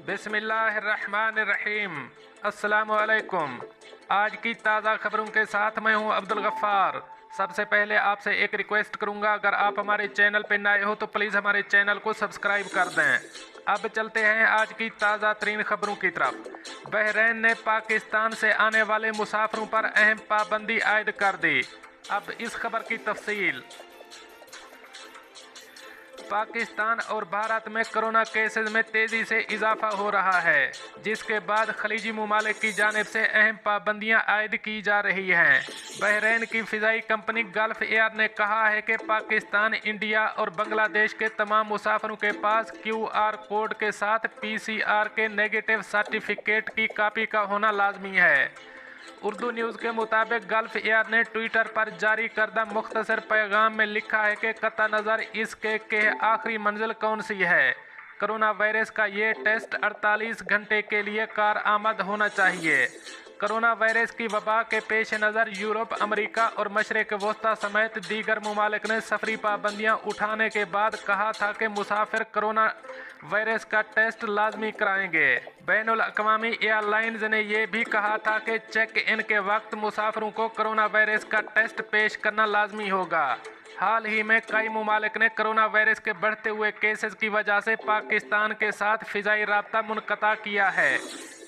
बिस्मिल्लाहिर्रहमानिर्रहीम। अस्सलामु अलैकुम। आज की ताज़ा खबरों के साथ मैं हूं अब्दुल गफ्फार। सबसे पहले आपसे एक रिक्वेस्ट करूंगा, अगर आप हमारे चैनल पर नए हो तो प्लीज़ हमारे चैनल को सब्सक्राइब कर दें। अब चलते हैं आज की ताज़ा तरीन खबरों की तरफ। बहरीन ने पाकिस्तान से आने वाले मुसाफिरों पर अहम पाबंदी आयद कर दी। अब इस खबर की तफसील। पाकिस्तान और भारत में कोरोना केसेस में तेज़ी से इजाफा हो रहा है, जिसके बाद खलीजी ममालिक की जानिब से अहम पाबंदियां आयद की जा रही हैं। बहरीन की फ़िज़ाई कंपनी गल्फ एयर ने कहा है कि पाकिस्तान, इंडिया और बांग्लादेश के तमाम मुसाफिरों के पास QR कोड के साथ PCR के नेगेटिव सर्टिफिकेट की कापी का होना लाजमी है। उर्दू न्यूज़ के मुताबिक गल्फ एयर ने ट्विटर पर जारी करदा मुख्तसर पैगाम में लिखा है कि कता नज़र इसके कि आखिरी मंजिल कौन सी है, कोरोना वायरस का ये टेस्ट 48 घंटे के लिए कारआमद होना चाहिए। कोरोना वायरस की वबा के पेश नज़र यूरोप, अमेरिका और मशरिक़ वस्ता समेत दीगर ममालिक ने सफरी पाबंदियाँ उठाने के बाद कहा था कि मुसाफिर कोरोना वायरस का टेस्ट लाजमी कराएंगे। बैनुल अक़वामी एयरलाइंस ने यह भी कहा था कि चेक इन के वक्त मुसाफिरों को कोरोना वायरस का टेस्ट पेश करना लाजमी होगा। हाल ही में कई ममालिक ने कोरोना वायरस के बढ़ते हुए केसेस की वजह से पाकिस्तान के साथ फ़िज़ाई राब्ता मुनक़ता किया है।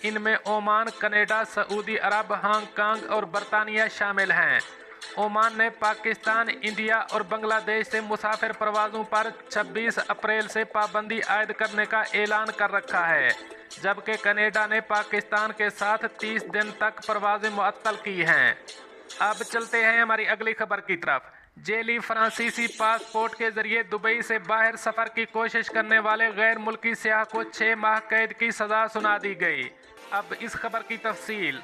इनमें ओमान, कनाडा, सऊदी अरब, हांगकांग और बरतानिया शामिल हैं। ओमान ने पाकिस्तान, इंडिया और बांग्लादेश से मुसाफिर परवाज़ों पर 26 अप्रैल से पाबंदी आयद करने का ऐलान कर रखा है, जबकि कनाडा ने पाकिस्तान के साथ 30 दिन तक परवाज़ें मुअत्तल की हैं। अब चलते हैं हमारी अगली खबर की तरफ। जेली फ्रांसीसी पासपोर्ट के जरिए दुबई से बाहर सफ़र की कोशिश करने वाले गैर मुल्की सियाह को 6 माह कैद की सज़ा सुना दी गई। अब इस खबर की तफसील।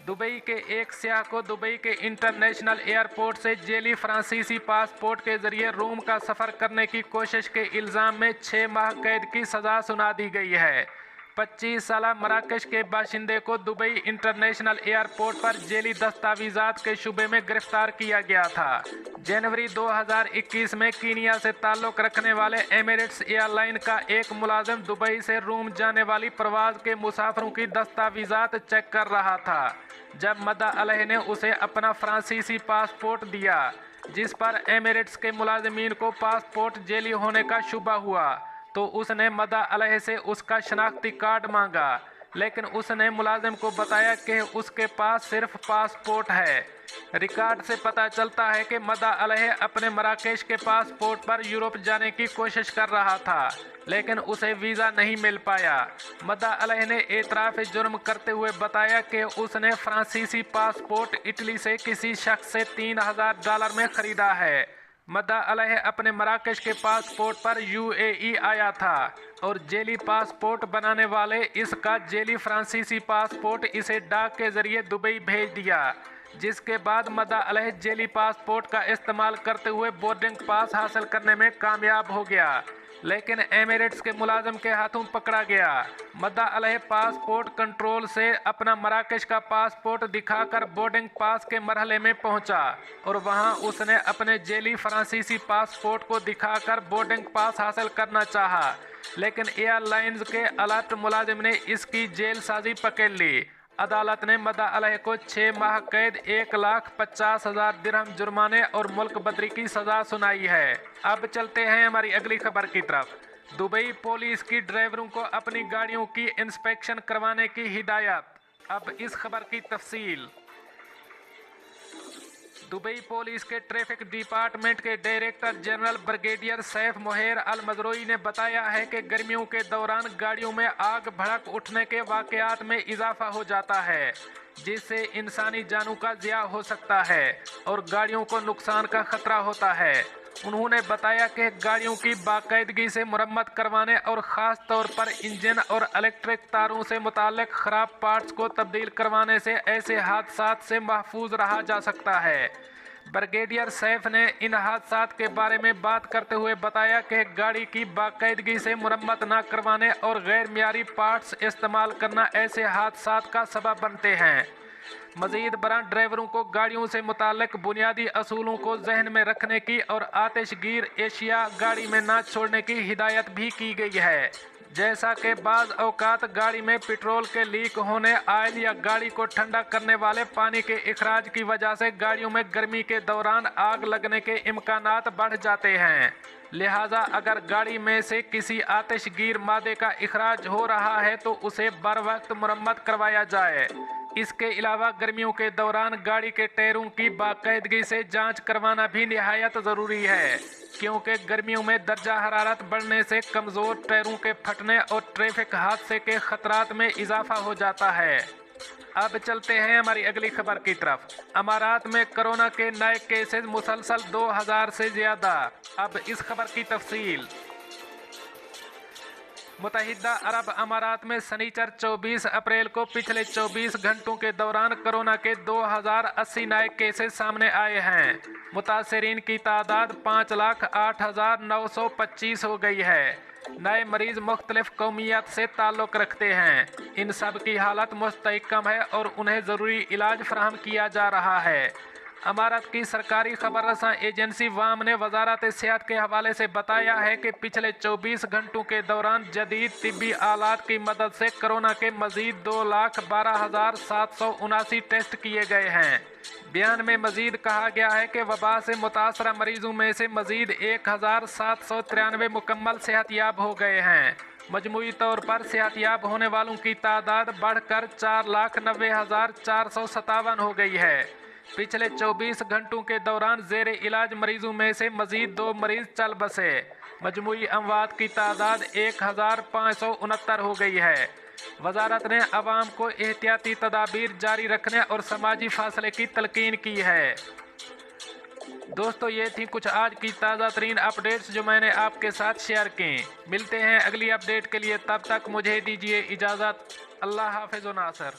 दुबई के एक सियाह को दुबई के इंटरनेशनल एयरपोर्ट से जेली फ्रांसीसी पासपोर्ट के जरिए रोम का सफ़र करने की कोशिश के इल्ज़ाम में 6 माह कैद की सज़ा सुना दी गई है। 25 साला मराकश के बाशिंदे को दुबई इंटरनेशनल एयरपोर्ट पर जेली दस्तावेज़ात के शुबे में गिरफ्तार किया गया था। जनवरी 2021 में कीनिया से ताल्लुक़ रखने वाले एमिरेट्स एयरलाइन का एक मुलाजिम दुबई से रोम जाने वाली परवाज़ के मुसाफिरों की दस्तावेज़ात चेक कर रहा था, जब मदा अलह ने उसे अपना फ्रांसीसी पासपोर्ट दिया, जिस पर एमिरेट्स के मुलाजिमीन को पासपोर्ट जेली होने का शुबा हुआ, तो उसने मदा अलह से उसका शनाख्ती कार्ड मांगा, लेकिन उसने मुलाजिम को बताया कि उसके पास सिर्फ पासपोर्ट है। रिकॉर्ड से पता चलता है कि मदा अलह अपने मराकेश के पासपोर्ट पर यूरोप जाने की कोशिश कर रहा था, लेकिन उसे वीज़ा नहीं मिल पाया। मदा अलह ने एतराफ़ जुर्म करते हुए बताया कि उसने फ्रांसीसी पासपोर्ट इटली से किसी शख्स से $3000 में ख़रीदा है। मदा अलह अपने मराकश के पासपोर्ट पर UAE आया था और जेली पासपोर्ट बनाने वाले इसका जेली फ्रांसीसी पासपोर्ट इसे डाक के ज़रिए दुबई भेज दिया, जिसके बाद मदा अलह जेली पासपोर्ट का इस्तेमाल करते हुए बोर्डिंग पास हासिल करने में कामयाब हो गया, लेकिन एमिरेट्स के मुलाजिम के हाथों पकड़ा गया। मदा अलह पासपोर्ट कंट्रोल से अपना मराकश का पासपोर्ट दिखाकर बोर्डिंग पास के मरहले में पहुंचा और वहां उसने अपने जेली फ्रांसीसी पासपोर्ट को दिखाकर बोर्डिंग पास हासिल करना चाहा, लेकिन एयरलाइंस के अलर्ट मुलाजिम ने इसकी जेल साजी पकड़ ली। अदालत ने मदा अलह को 6 माह कैद, 1,50,000 दिरहम जुर्माने और मुल्क बदरी की सज़ा सुनाई है। अब चलते हैं हमारी अगली खबर की तरफ। दुबई पुलिस की ड्राइवरों को अपनी गाड़ियों की इंस्पेक्शन करवाने की हिदायत। अब इस खबर की तफसील। दुबई पुलिस के ट्रैफिक डिपार्टमेंट के डायरेक्टर जनरल ब्रिगेडियर सैफ मोहर अल मजरोई ने बताया है कि गर्मियों के दौरान गाड़ियों में आग भड़क उठने के वाक़यात में इजाफा हो जाता है, जिससे इंसानी जानों का ज़िया हो सकता है और गाड़ियों को नुकसान का खतरा होता है। उन्होंने बताया कि गाड़ियों की बाकायदगी से मरम्मत करवाने और ख़ास तौर पर इंजन और इलेक्ट्रिक तारों से मुताल्लिक़ ख़राब पार्ट्स को तब्दील करवाने से ऐसे हादसात से महफूज रहा जा सकता है। ब्रिगेडियर सैफ ने इन हादसात के बारे में बात करते हुए बताया कि गाड़ी की बाकायदगी से मरम्मत न करवाने और गैर मियारी पार्ट्स इस्तेमाल करना ऐसे हादसात का सबब बनते हैं। मज़ीद बरां ड्राइवरों को गाड़ियों से मुताल्लिक़ बुनियादी असूलों को जहन में रखने की और आतिशगीर एशिया गाड़ी में न छोड़ने की हिदायत भी की गई है। जैसा कि बाज़ औकात गाड़ी में पेट्रोल के लीक होने, ऑयल या गाड़ी को ठंडा करने वाले पानी के इखराज की वजह से गाड़ियों में गर्मी के दौरान आग लगने के इम्कानात बढ़ जाते हैं। लिहाजा अगर गाड़ी में से किसी आतिशगीर मादे का इखराज हो रहा है तो उसे बरवक्त मुरम्मत करवाया जाए। इसके अलावा गर्मियों के दौरान गाड़ी के टायरों की बाकायदगी से जांच करवाना भी निहायत ज़रूरी है, क्योंकि गर्मियों में दर्जा हरारत बढ़ने से कमज़ोर टायरों के फटने और ट्रैफिक हादसे के खतरात में इजाफा हो जाता है। अब चलते हैं हमारी अगली खबर की तरफ। अमारात में कोरोना के नए केसेस मुसलसल 2000 से ज़्यादा। अब इस खबर की तफसील। मुत्तहिदा अरब अमारात में शनिचर 24 अप्रैल को पिछले 24 घंटों के दौरान कोरोना के 2080 नए केसेस सामने आए हैं। मुतासरीन की तादाद 5,08,925 हो गई है। नए मरीज मुख्तलिफ कौमियत से ताल्लुक़ रखते हैं। इन सब की हालत मुस्तहकम है और उन्हें ज़रूरी इलाज फराहम किया जा रहा है। अमारत की सरकारी खबर रसां एजेंसी वाम ने वजारत सेहत के हवाले से बताया है कि पिछले 24 घंटों के दौरान जदीद तिब्बी आलात की मदद से कोरोना के मजीद 2,12,779 टेस्ट किए गए हैं। बयान में मजीद कहा गया है कि वबा से मुतासरा मरीजों में से मजीद 1,793 मुकम्मल सेहतयाब हो गए हैं। मजमूई तौर पर सेहतयाब होने वालों की तादाद बढ़कर 4,90,457 हो गई है। पिछले 24 घंटों के दौरान ज़ेरे इलाज मरीजों में से मजीद 2 मरीज चल बसे। मजमूई अमवात की तादाद 1,569 हो गई है। वजारत ने अवाम को एहतियाती तदाबीर जारी रखने और समाजी फासले की तलकीन की है। दोस्तों, ये थी कुछ आज की ताज़ा तरीन अपडेट्स जो मैंने आपके साथ शेयर की। मिलते हैं अगली अपडेट के लिए, तब तक मुझे दीजिए इजाज़त। अल्लाह हाफ़िज़ व नासर।